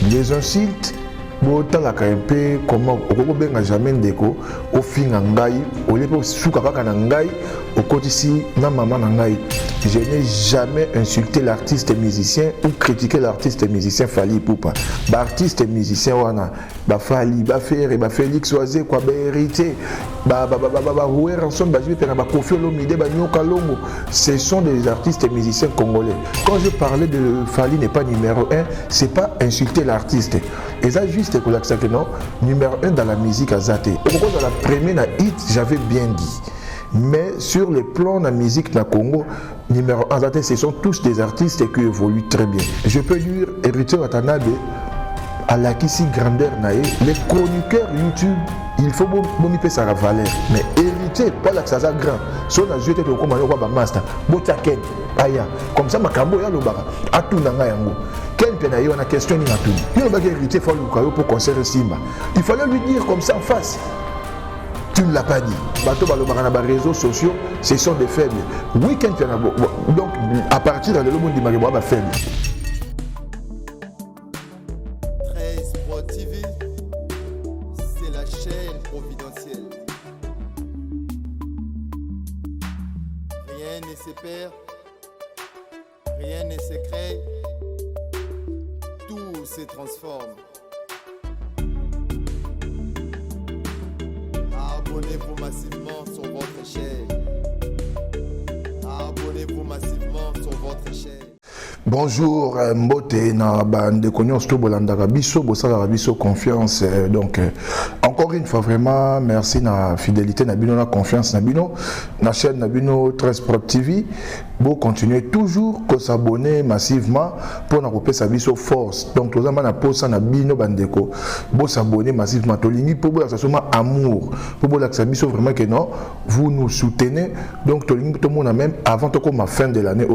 Les insultes, botalaka un peu comment okobenga jamais ndeko ofinga ngai olepo suka kaka na ngai okotisi na maman na ngai. Je n'ai jamais insulté l'artiste musicien ou critiqué l'artiste musicien Fally Ipupa. Ba artiste musicien wana ba Fally ba Ferré ba Félix Oise kwa ba hérité ba Roué Ranson ba Jibe ba Koffi Olomide ba Nyoka Longo. Ce sont des artistes musiciens congolais. Quand je parlais de Fally n'est pas numéro 1, c'est pas insulter l'artiste. Et ça juste que l'accent que non, numéro 1 dans la musique à Zate. Au cours de la première hit, j'avais bien dit. Mais sur le plan de la musique na Congo, numéro 1, ce sont tous des artistes qui évoluent très bien. Je peux dire, Héritier Watanabe, à la Kissi grandeur naïe, les chroniqueurs YouTube, il faut bonniper sa valeur. Mais Héritier, pas là que ça soit grand. Si on a joué au commandant ou master, Botaken, Aya, comme ça, Makambo, Yalobara, Atunanga Yango. Quel penaï, on a questionné à tout. Il y a un héritier pour concert Simba. Il fallait lui dire comme ça en face. Tu ne l'as pas dit. Bateau Balobara na réseaux sociaux, ce sont des faibles. Week-end, donc à partir de l'homme du Maribois, va faible. 13 Pro TV, c'est la chaîne providentielle. Rien ne se perd, rien ne se crée, tout se transforme. Abonnez-vous massivement sur votre chaîne. Abonnez-vous massivement sur votre chaîne. Bonjour, Mbote na bande konyo sto bolanda biso bosala biso confiance donc encore une fois vraiment merci na fidélité na bino na confiance na bino na chaîne na bino 13 Pro TV. Bon continuer toujours que s'abonner massivement pour na kopesa biso force. Donc tous na posa na bino bandeko bon s'abonner massivement tolingi pour bo seulement amour pour bo la biso vraiment que non vous nous soutenez donc tolingi tout monde même avant to comme fin de l'année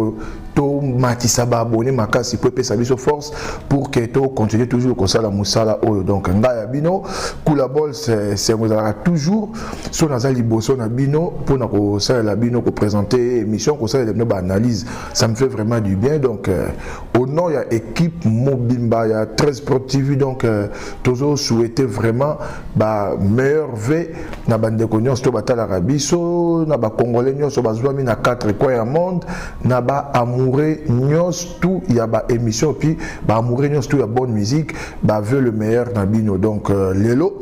to matisa ba abonner makasi pour pesa biso force pour que to continue toujours comme ça la musala donc ngaya bino coulabol c'est vous aura toujours sur nazali boso na bino pour na ko ça la bino ko présenter émission ko ça no analyse, ça me fait vraiment du bien. Donc au nom il y a équipe Mobimba, il y a 13 Pro TV, donc toujours souhaiter vraiment meilleur V na bande konyo sto batala rabiso na ba congolais nyos bazwa mi na 4 coins du monde na ba amoureux nyos tout il y a ba émission puis ba amoureux nyos tout il y a bonne musique veut le meilleur na bino donc lelo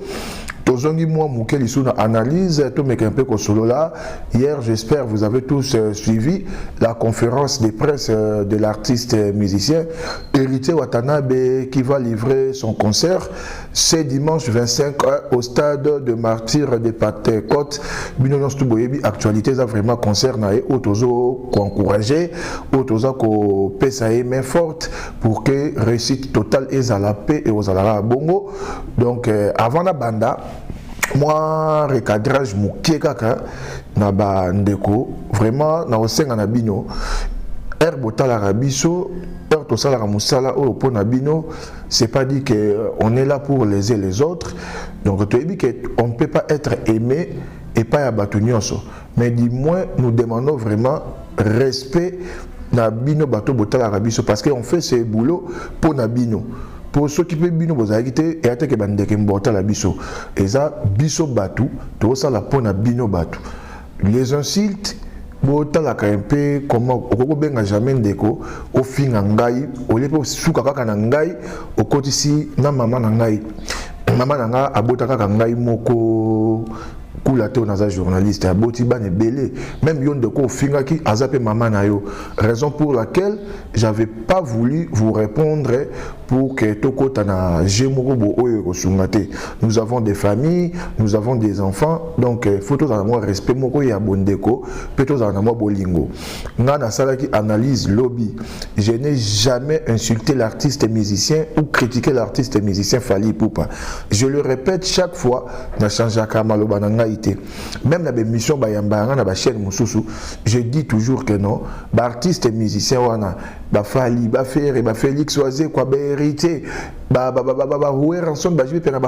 Tozongi moi Moukel sous analyse tout mais un peu solo là. Hier j'espère vous avez tous suivi la conférence de presse de l'artiste musicien Héritier Watanabe qui va livrer son concert ce dimanche 25 au stade de Martyrs de Patekot. Binonos Touboyebi actualité ça vraiment concerné Otozo encourager Otoza ko pesa main forte pour que réussite totale et à la paix et aux alara bongo. Donc avant la banda moi recadrage mukie kaka na ba ndeko vraiment na osenga na bino botala rabiso to sala musala o po na bino c'est pas dit que on est là pour léser les autres donc tu dis que on ne peut pas être aimé et pas abattu nyonso mais du moins nous demandons vraiment respect na bino bato botala rabiso parce que on fait ce boulot pour na bino. Pour ceux qui peuvent bino bozagité et attaquer bandeke mbota la biso et ça biso batu to ça la pona bino batu les insultes bota la un peu comment okoko benga jamais ndeko o finga ngai o lepo suka kaka na ngai o kotisi na mama na ngai mama na nga abota kaka ngai moko kula te onaza journaliste aboti bane belé même yon de ko finga ki azape mama na yo raison pour laquelle j'avais pas voulu vous répondre pour que tokota na jemoko bo oyo ko sungate nous avons des familles nous avons des enfants donc photos à moi respect moko ya bondeko petos à moi bolingo nga na sala ki analyse lobby je n'ai jamais insulté l'artiste musicien ou critiqué l'artiste musicien Fally Ipupa je le répète chaque fois na changea kamaloba na ngai même la mission bayamba na ba chaîne mususu je dis toujours que non ba artiste musicien wana ba Fally ba Ferré ba Félix Oise kwa ba hérité Ranson,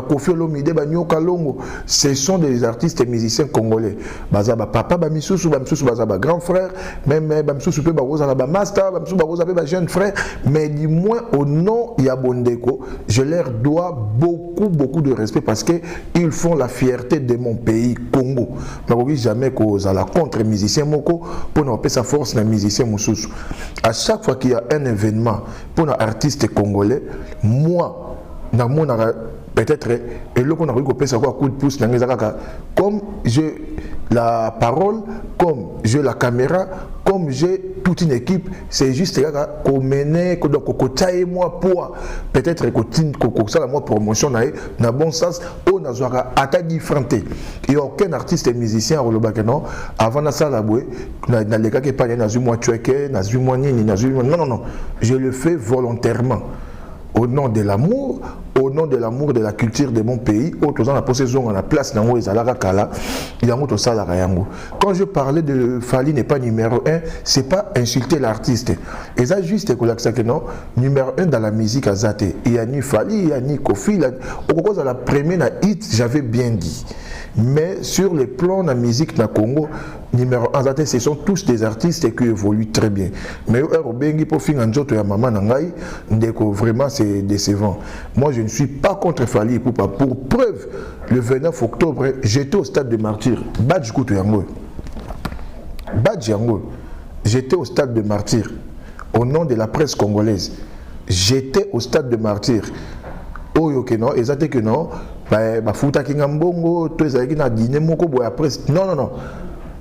Kofi Olomide, Nyoka Longo, ce sont des artistes et musiciens congolais. Bazaba papa, Bamisusu, Bamisusu, Bazaba grand frère, même Bamisusu, Barosa, Master, Bamisusu, Barosa, jeune frère, mais du moins au nom Yabondeko, je leur dois beaucoup de respect parce qu'ils font la fierté de mon pays, Congo. Je ne jamais qu'aux à la contre musicien Moko pour nous sa force dans musicien Moussous. À chaque fois qu'il y a un événement pour un artiste congolais, moi, dans mon peut-être, et là qu'on a récupéré ça coup de pouce dans les comme j'ai la parole, comme j'ai la caméra, comme j'ai toute une équipe, c'est juste qu'on mène, qu'on moi pour peut-être qu'on ça la moi promotion na bon sens, on a à différentes. Il n'y a aucun artiste et musicien au Lobakeno avant ça la bouée, dans les cas qui parlent dans une mois tué, dans une mois nini, dans une non, je le fais volontairement. Au nom de l'amour, de la culture de mon pays, autres gens posé à la place dans Kala, il y a autre ça la Rayango. Quand je parlais de Fali n'est pas numéro 1, c'est pas insulter l'artiste. Et ça juste que non, numéro 1 dans la musique à Zate. Il y a ni Fali, il y a ni Kofi, au cause de la première hit, j'avais bien dit. Mais sur le plan de la musique na Congo, numéro 1, ce sont tous des artistes qui évoluent très bien. Mais pour finir vraiment c'est décevant. Moi je ne suis pas contre Fali Ipupa. Pour preuve, le 29 octobre, j'étais au stade de Martyr. Badj Yango. J'étais au stade de Martyr. Au nom de la presse congolaise. J'étais au stade de Martyr. Oyo que non, exactement que non. Futa Kingambongo, tout ça qui n'a dîné moko boya presse. Non.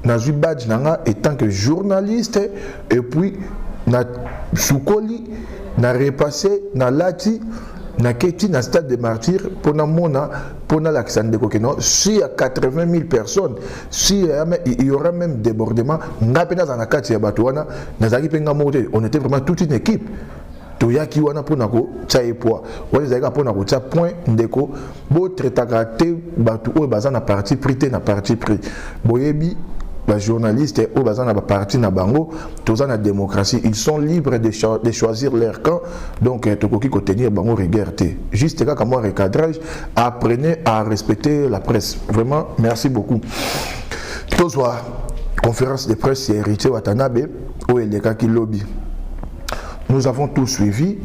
Nazu badge nanga étant que journaliste et puis na soukoli na repassé na lati na keti na stade de Martyr pour na mona pour na l'accent de kokeno si à 80 000 personnes si il y aura même débordement na pena za na kati ya batwana na zaki penga moté on était vraiment toute une équipe toyaki wana pona ko tsaye poa wala zaka pona ko tsa point ndeko bo tretaka te batu o bazana parti pris te na parti pris boyebi les journalistes au bazan na parti na bango tous en la démocratie ils sont libres de choisir leur camp donc tokoki ko tenir bango regarder juste comme un recadrage apprenez à respecter la presse vraiment merci beaucoup tozwa conférence de presse héritier Watanabe au Eleka qui lobby nous avons tous suivi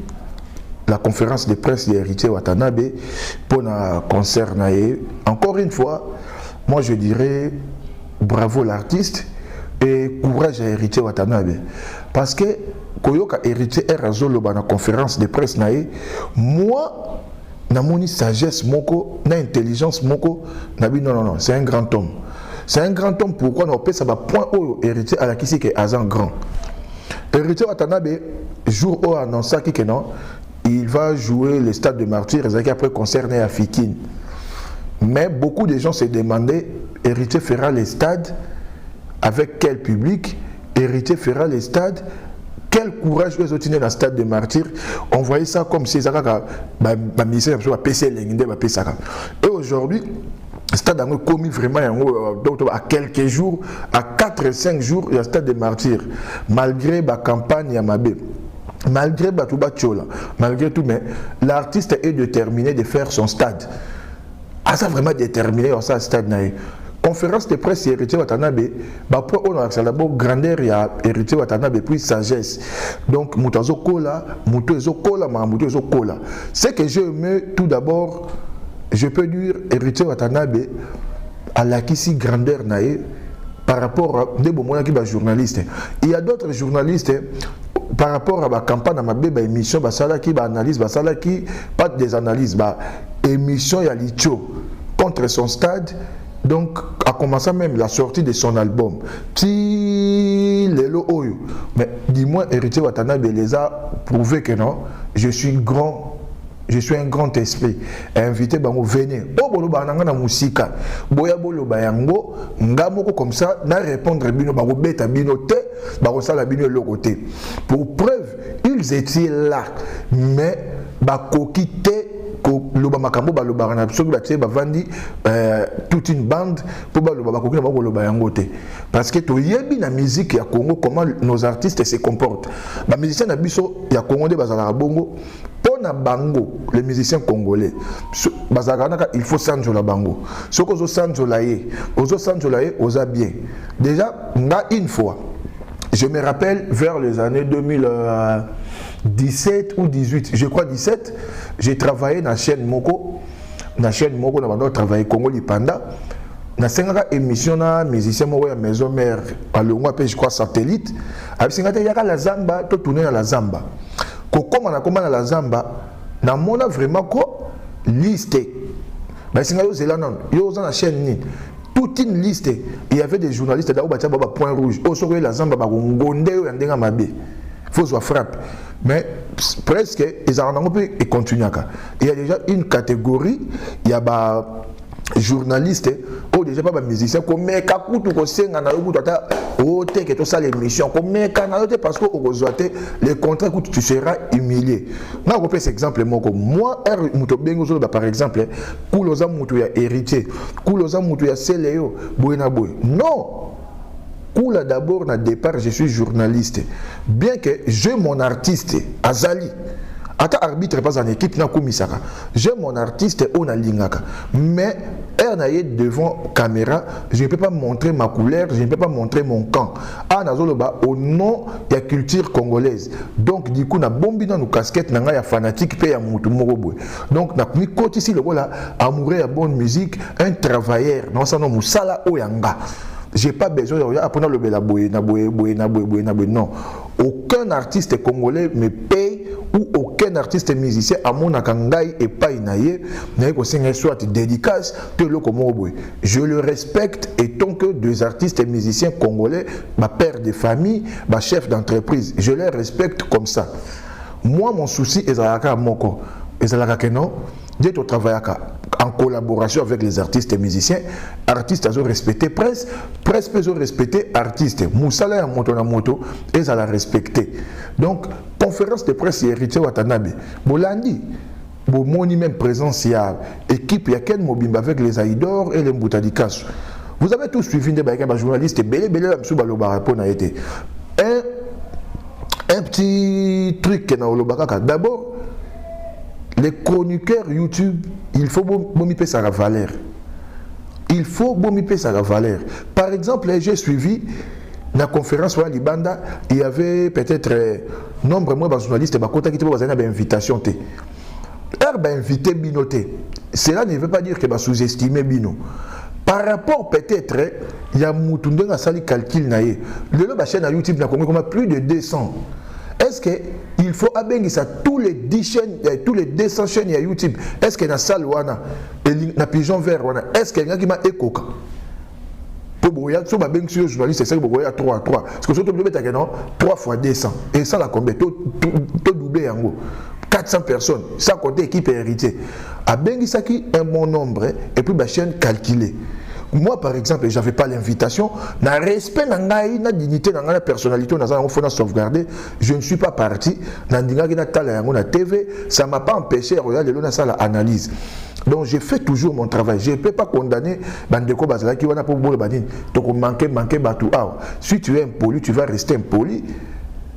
la conférence de presse héritier Watanabe pour un concert naé encore une fois moi je dirais bravo l'artiste et courage à Héritier Watanabe. Parce que Koyoka Héritier Erazolo dans la conférence de presse naé, moi, na moni sagesse moko, na intelligence moko, nabi non, c'est un grand homme. C'est un grand homme pourquoi on peut ça va point au Héritier à la kisi que Azan grand. Héritier Watanabe jour où annonça que non, il va jouer le stade de Martyr et après concerné à Fikine. Mais beaucoup de gens se demandaient, Héritier fera les stades avec quel public? Héritier fera les stades, quel courage vous avez dans le stade de Martyr? On voyait ça comme si ça et aujourd'hui, le stade a commis vraiment à quelques jours, à 4-5 jours, il y a le stade de Martyr. Malgré la campagne Yamabé. Malgré Batouba Tchola, malgré tout, mais l'artiste est déterminé de faire son stade. Ah, ça vraiment déterminé dans ce stade. Conférence de presse Héritier Watanabe, on a accès à la grandeur et Héritier Watanabe puis sagesse. Donc, Moutazo Kola, ce que je aimé tout d'abord, je peux dire Héritier Watanabe à la kisi grandeur naïe par rapport à des bons journalistes. Il y a d'autres journalistes par rapport à la campagne, à ma émission, analyse, pas des analyses, émission ya Licho contre son stade, donc a commencé même la sortie de son album. Mais dis-moi, Héritier Watanabe les a prouvé que non, je suis un grand esprit. Invité bango venez. Oh bolo bananga na musika. Boya bolo bayango ngamoko comme ça na répondre bino bango beta bino te bango sala bino le côté. Pour preuve, ils étaient là mais bakoki te loba makambo ba loba na soki ba tie ba vandi toute une bande pour ba loba bakoki na ba loba yango te parce que to yebi na musique ya Congo comment nos artistes se comportent ba musiciens na biso ya Congo de bazala bongo pour na bango les musiciens congolais il faut sanjola bango ce que sanjola oza bien déjà une fois je me rappelle vers les années 2017 ou 18 je crois 17 j'ai travaillé dans la chaîne Moko na travaillé Congo Lipanda na sengaka émission na musicien moko ya maison mère alongwa pe je crois satellite abisingate yaka la zamba to tourner na la zamba ko koma na la zamba na mona vraiment ko liste ba singa yo zela non yo za na chaîne ni toute une liste il y avait des journalistes d'abord batia baba point rouge o soko la zamba ba ngonde yo ndenga mabe faut soit frappe mais presque ils en ont pu et continuaka il y a déjà une catégorie il y a ba journaliste ou déjà pas musicien comme meka kutu ko senga na yoku tata o te que to ça l'émission comme meka na yote parce que au rezoité les contrats que tu seras humilié na ko pese exemple moi muto bengo zo par exemple kuloza muto ya héritier kuloza muto ya seleo boyna boy non kula d'abord na départ je suis journaliste bien que j'ai mon artiste Azali ata arbitre pas en équipe na komisaka j'ai mon artiste on a lingaka mais devant caméra je ne peux pas montrer ma couleur je ne peux pas montrer mon camp au nom de la culture congolaise donc du coup na bombi dans nos casquettes na ya fanatique pe ya mutu moko boy donc na mi côté ici le voilà amoureux à bonne musique un travailleur non ça non musala oyanga j'ai pas besoin de apprendre le bela boy na boy non aucun artiste congolais me paye ou aucun artiste musicien à mon akangai et pas inaye n'a ko senga soit dédicace te le comme boy je le respecte et tant que deux artistes et musiciens congolais ma père de famille ma chef d'entreprise je les respecte comme ça moi mon souci est à moko ezalaka que non dès ton travail en collaboration avec les artistes et musiciens artistes ont respecté presse ont respecté artistes musala ya moto na moto et à la respecter donc conférence de presse héritier Watanabe bolandi bon moni même présence ya équipe ya Ken Mobimba avec les Aïdor et les Mboutadikasu vous avez tous suivi des journalistes belé msu baloba pona été un petit truc na olobaka d'abord les chroniqueurs YouTube, il faut bomber sa valeur. Il faut bomber sa valeur. Par exemple, j'ai suivi la conférence sur Libanda, il y avait peut-être nombre de journalistes qui ont une invitation. Invité Binoté. Cela ne veut pas dire que sous-estimer Bino. Par rapport peut-être, il y a Moutoundé a sali calcul naïe. Le chaîne à YouTube n'a plus de 200. Est-ce qu'il faut abengi ça tous les 10 chaînes, tous les 200 chaînes à YouTube? Est-ce qu'il y a une salle wana, na pigeon vert wana? Est-ce qu'il y a qui m'a écoqué? Pour boya, si on a bengi sur le journaliste, c'est ça que boya 3 à 3. Parce que surtout le bête non 3 fois 200. Et ça la combien? Tout doublé en gros. 400 personnes, sans compter équipe héritier. A bengi ça qui un bon nombre et puis la chaîne calculée. Moi par exemple, j'avais pas l'invitation, na respect na dignité na personnalité na faut sauvegarder, je ne suis pas parti na ndinga na tala yango na TV, ça m'a pas empêché de regarder le na ça l'analyse. Donc j'ai fait toujours mon travail, je ne peux pas condamner bandeko bazala qui wana pour bolo badine, donc manquer batu ah. Si tu es impoli, tu vas rester impoli.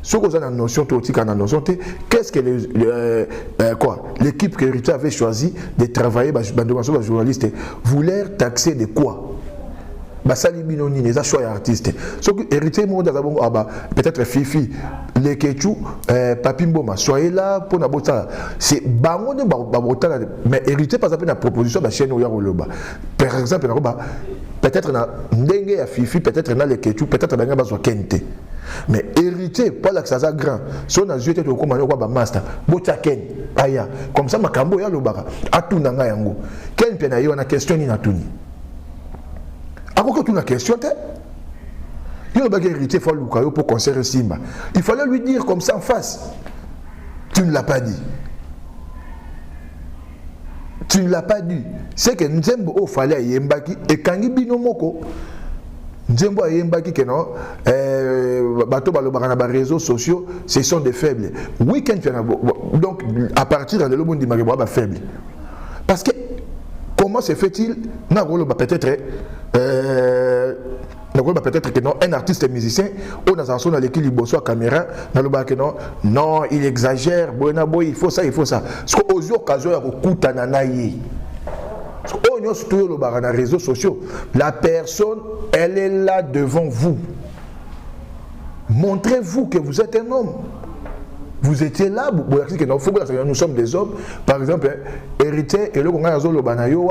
Ce qu'on a la notion, qu'est-ce que l'équipe que Héritier avait choisi de travailler, les journalistes, voulaient taxer de quoi? Basali Binoni, les choix artistes. Ce que Héritier, peut-être Fifi, les Ketchou, Papi Mboma, soyez là pour la bota. C'est Bango de Babota, mais Héritier, par exemple, la proposition de la chaîne Oyaroloba. Par exemple, peut-être na Ndenge à Fifi, peut-être na les Ketchou, peut-être na Bazo Kente. Mais héritier, pas là que ça soit grand. Si on a jeté au commandant quoi master, botaken, aya. Comme ça, makambo ya lobaka. Atu nanga yango. Quel pena yo na question ni na tuni. Ako que tu na question te. Yo ba héritier faut luka yo pour concert Simba. Il fallait lui dire comme ça en face. Tu ne l'as pas dit. Tu ne l'as pas dit. C'est que Nzembo o fallait yembaki et kangi binomoko. Nzembo ayembaki que non bato balobaka na ba réseaux sociaux ce sont des faibles. Week-end donc à partir de le monde dimaki ba faible. Parce que comment se fait-il na peut-être peut-être que non, un artiste musicien, on a son l'équipe liboso à caméra, non, il exagère, il faut ça. Parce qu'aux occasions, il y a surtout les réseaux sociaux. La personne, elle est là devant vous. Montrez-vous que vous êtes un homme. Vous étiez là, nous sommes des hommes. Par exemple, héritier, et le Congo Azolo Banayo,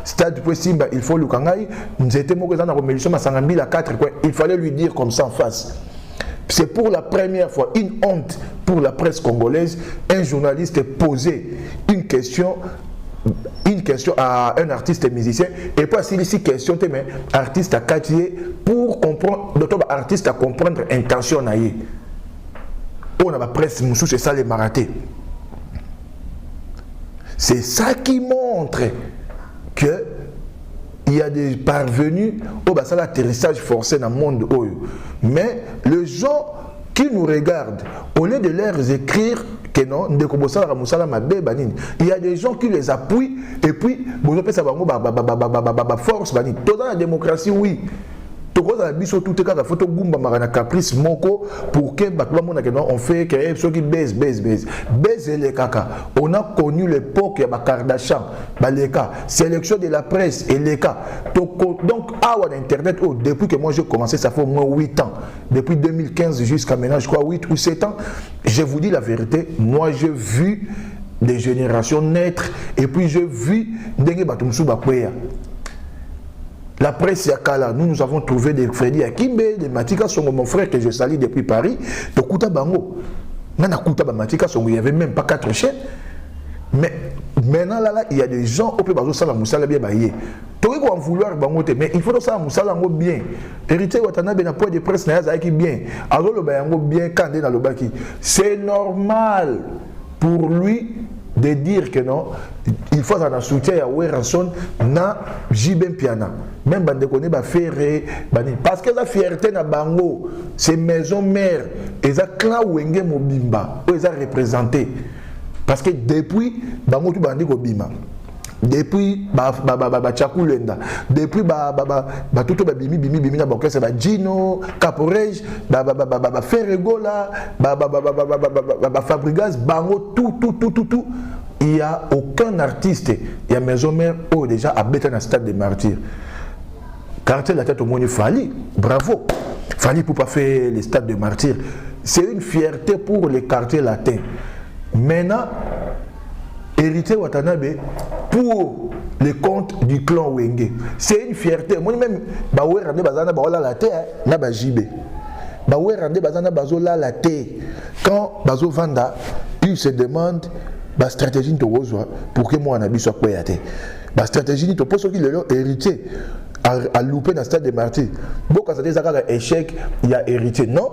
Stade Simba, il faut le Kangai, nous étions dans la mission à 4, il fallait lui dire comme ça en face. C'est pour la première fois une honte pour la presse congolaise, un journaliste posait une question à un artiste musicien, et pas si ici question, mais artiste à quartier, pour comprendre, d'autres artistes à comprendre intention naïe. On a la presse, c'est ça les marathés. C'est ça qui montre que il y a des parvenus au bas l'atterrissage forcé dans le monde. Mais les gens qui nous regardent, au lieu de leur écrire que non, il y a des gens qui les appuient et puis force. Dans la démocratie, oui. Caprice pour que on fait que ceux qui baissent les caca. On a connu l'époque de Kardashian, sélection de la presse et les cas. Donc à internet, depuis que moi j'ai commencé, ça fait au moins 8 ans, depuis 2015 jusqu'à maintenant, je crois 8 ou 7 ans, je vous dis la vérité, moi j'ai vu des générations naître et puis j'ai vu des la presse Yakala, nous avons trouvé des Freddy Akimbe, des Matika Songo, mon frère que je salue depuis Paris, de Kouta Bango. Matika Songo, il n'y avait même pas 4 chaînes. Mais maintenant, là, il y a des gens au Pébazo Sala Moussala bien baillé. Tu peux en vouloir Bangote, mais il faut que ça Moussala bien. Héritier Watanabe n'a pas de presse, n'a qui bien. Alors le Bayango bien, quand dans le Baki. C'est normal pour lui de dire que non, il faut un soutien à Weranson na Jibem Piana. Même bande connaît ba ferré, parce que la fierté na bango, c'est maison mère, et ça clan wenge mobimba, ils ont représenté. Parce que depuis bango tu bandi ko bima. Depuis Tchakoulenda, depuis tout bimi na banque c'est Gino, Caporej, Ferregola, Fabregas, Bango, tout. Il n'y a aucun artiste, il y a Maison Mère déjà habité dans le stade des martyrs. Quartier la tête au monde Fali, bravo. Fali pour pas faire les stades des martyrs. C'est une fierté pour les quartiers latins. Maintenant, héritier Watanabe pour les comptes du clan Wenge. C'est une fierté. Moi-même, Baoué Randé Bazana Baola la terre, na Bajibé. Baoué Randé Bazana Bazola la terre. Quand Bazo Vanda, il se demande la stratégie de Rosoa pour que moi en habite soit coyate. La stratégie de pour ceux qui l'ont hérité à louper dans le stade des martyrs. Beaucoup ça dit ça un échec, il y a hérité. Non.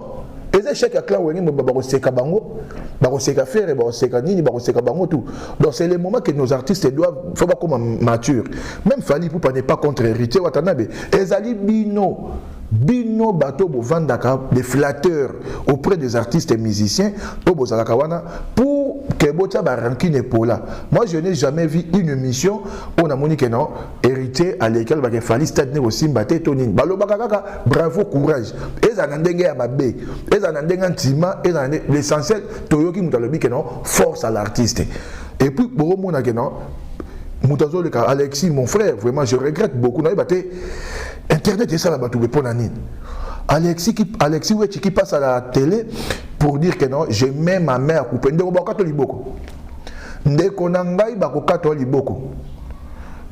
Les échecs à clan Wenge, Baroseka Bango, Baroseka Fer, Baroseka Nini, Baroseka Bango, tout. Donc c'est le moment que nos artistes doivent, il faut pas comme mature. Même Fali Poupa n'est pas contre héritier Watanabe. Ezali Bino bateau Bovandaka, des flatteurs auprès des artistes et musiciens, pour que Botia Barankine Pola. Moi je n'ai jamais vu une émission où on a moni que non, héritier à laquelle il fallait stade aussi Mbate Tonine. Bravo, courage. Et ça n'a pas mabé. Et ça n'a pas tima. Et l'essentiel, Toyoki Moutalobi que non, force à l'artiste. Et puis, pour moi, Alexis, mon frère, vraiment, je regrette beaucoup. Internet est ça là-bas, tout le monde. Alexis qui passe à la télé pour dire que non, je mets ma mère à couper. Ndekonangai bakokato liboko.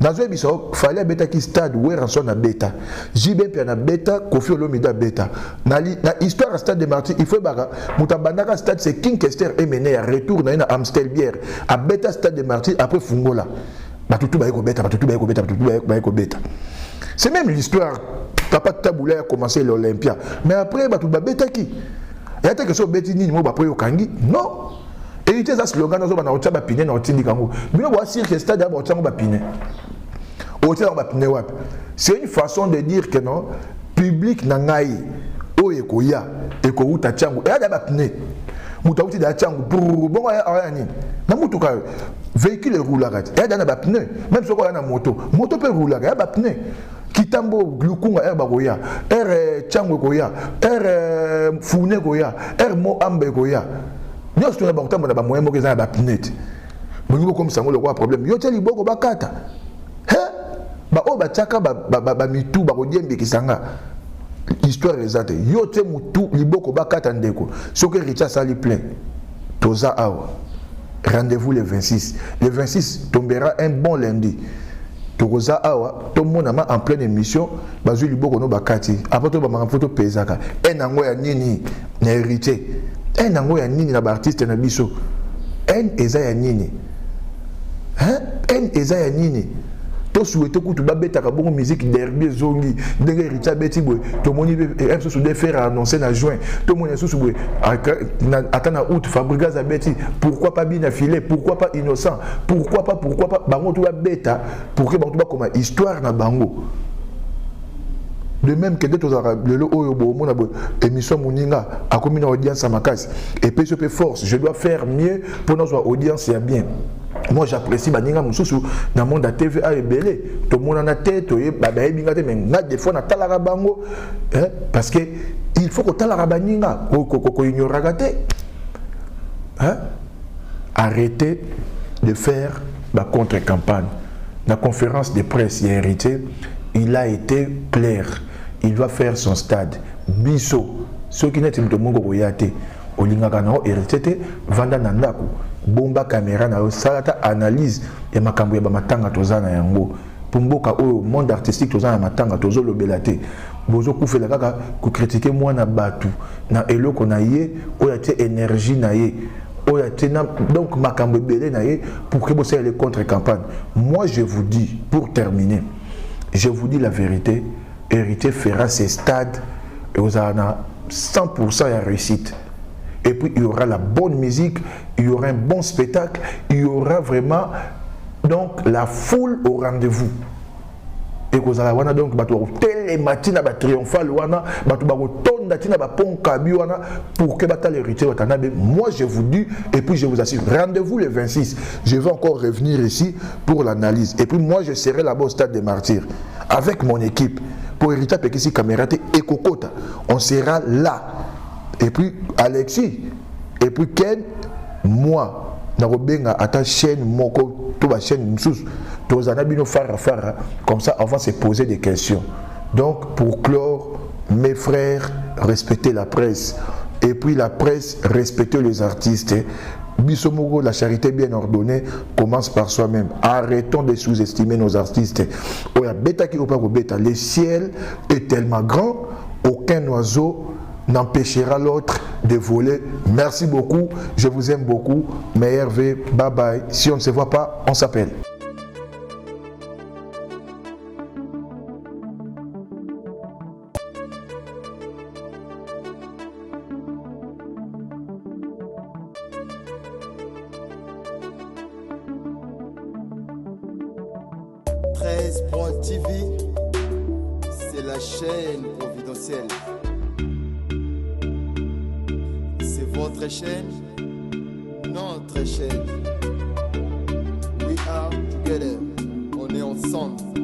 Nazo biso fallait beta qui stade où rançon na beta. Jibé puis na beta, Kofi Olomide beta. Na histoire stade de Martyrs, il faut baga mutabandaka stade c'est King Kester mené à retour na Amstelbière à beta stade de Martyrs après Fungola. Batutu ba beta. C'est même l'histoire. Papa Taboulé a commencé l'Olympia. Mais après batu ba beta qui? Il y a quelque chose beti ni mo ba po yokangi. Non. Et il y a un slogan dans le stade de Piné. C'est une façon de dire que non, public nangai, oyekoya, ekouta tchangu, et à Piné. Moutauti da tchangu, bon, namutuka, véhicule roule à rat, et à Piné. Même si on a une moto peut rouler à Piné. Kitambo Lukunga Bagoya, Chango Goya, Fune Goya, Mo Ambe Goya. Nous sommes dans les moyens de la planète. Nous comme ça, le roi problème. Yo teli boko bakata. Tchaka mitu Diembe Kisanga. Histoire exacte. Yo te mutu liboko bakata ndeko. Ce que Richard Sali plein. Toza awa. Rendez-vous le 26. Le 26 tombera un bon lundi. Toza awa. Tout le monde en pleine émission. Bazu liboko no bakati. Après tout ba photo pesaka. Enango ya nini na hérité. Enango ya nini na artiste na biso. En eza ya nini. En eza ya nini. To souhaite que tu babeta ka bongo musique derby zongi ndenge Richard Beti boy to moni MC sous de faire annoncer na juin to moni sous boy atana août Fabrigas Beti pourquoi pas bien affilé pourquoi pas innocent pourquoi pas bango to babeta pour que bango to ba comme histoire na bango de même que d'autres le oyo bo mona bo émission moninga a comme une audience à makasi et puis je peux force je dois faire mieux pour notre audience et bien. Moi j'apprécie baninga mususu na monde à TVA et belé to mona na tête to ba ebinga te mais na des fois na talaka bango parce que il faut que talaka baninga ko ignoraka te arrêtez de faire la contre-campagne. La conférence de presse hier hérité, il a été clair. Il doit faire son stade. Biso, ceux qui n'étaient pas mongo koyate, olingaka na hérité vanda nandaku. Bomba caméra na salata analyse et makambo ya ba matanga tozana yango. Pumboka o monde artistique tozana matanga tozo lobelate. Bozo kufela kaka ko critiquer moi na batu na eloko na ye oya te énergie na ye. Donc makambo belé na ye pour que vous soyez les contre-campagnes. Moi je vous dis pour terminer, je vous dis la vérité, Hérité fera ses stades et vous en a 100% de réussite. Et puis il y aura la bonne musique, il y aura un bon spectacle, il y aura vraiment donc la foule au rendez-vous. Et que vous allez donc télématina triomphal pour que l'héritier. Moi je vous dis et puis je vous assure, rendez-vous le 26. Je vais encore revenir ici pour l'analyse. Et puis moi je serai là-bas au stade des Martyrs avec mon équipe pour hériter Pekisi Camerate et Kokota. On sera là. Et puis Alexis, et puis Ken, moi, Narobenga à ta chaîne, Moko, toute la chaîne, tous les fara, comme ça, on va se poser des questions. Donc, pour clore, mes frères, respectez la presse. Et puis la presse, respectez les artistes. Bissomogo, la charité bien ordonnée commence par soi-même. Arrêtons de sous-estimer nos artistes. Le ciel est tellement grand, aucun oiseau n'empêchera l'autre de voler. Merci beaucoup, je vous aime beaucoup. Mais Hervé, bye bye. Si on ne se voit pas, on s'appelle. Presse TV, c'est la chaîne providentielle. C'est votre chaîne, notre chaîne. We are together, on est ensemble.